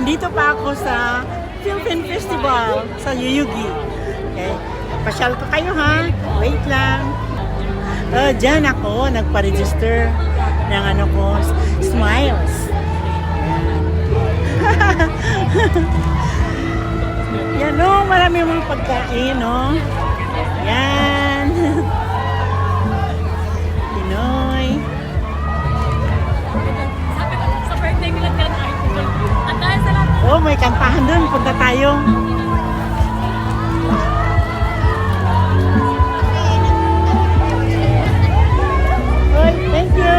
nandito pa ako sa Philippine Festival sa Yuyugi. Okay. Pasyal ko kayo ha. Wait lang. Diyan ako nagpa-register ng ano ko, Smiles. Yan o, marami mga pagkain no. Yan. Pinoy. Sa birthday nila dyan ay at dahil sa lahat Oh, may kantahan dun. Punta tayo. Oy, thank you.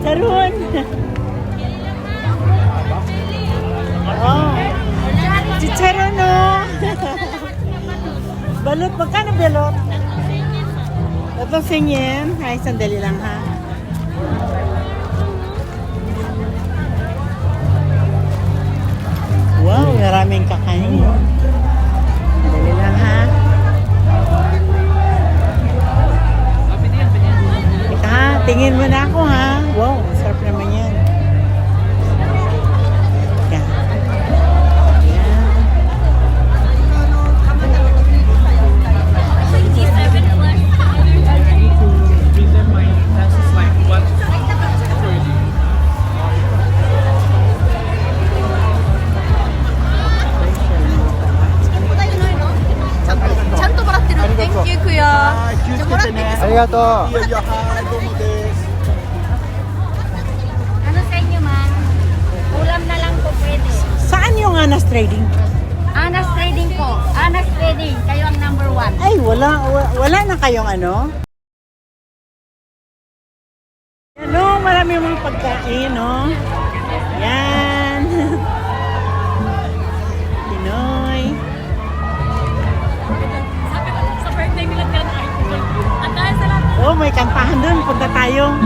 Tarun. Oh. Chicharon no. Balot, magkano balot? 300 yen. Ay, sandali lang ha. Wow, maraming kakanin. Sandali lang ha. Ika ha, tingin mo na ako ha. Wow, sarap naman yan. Yan. Yan. 57 plus. Reason my test is like what for you. ちゃんともらってる。Thank you, kuya. じゃあもらっていいですか？ありがとう。いやいや、はい、どうもです。 Ano sa inyo, ma'am? Ulam na lang po pwede. Saan yung Anas Trading? Anas Trading po. Anas Trading. Kayo ang number 1. Ay, wala na kayong ano? Yan o, marami mga pagkain, no? Yan. Pinoy. Sa birthday nila dyan ay at dahil sa lahat Oh, may kantahan dun. Punta tayo.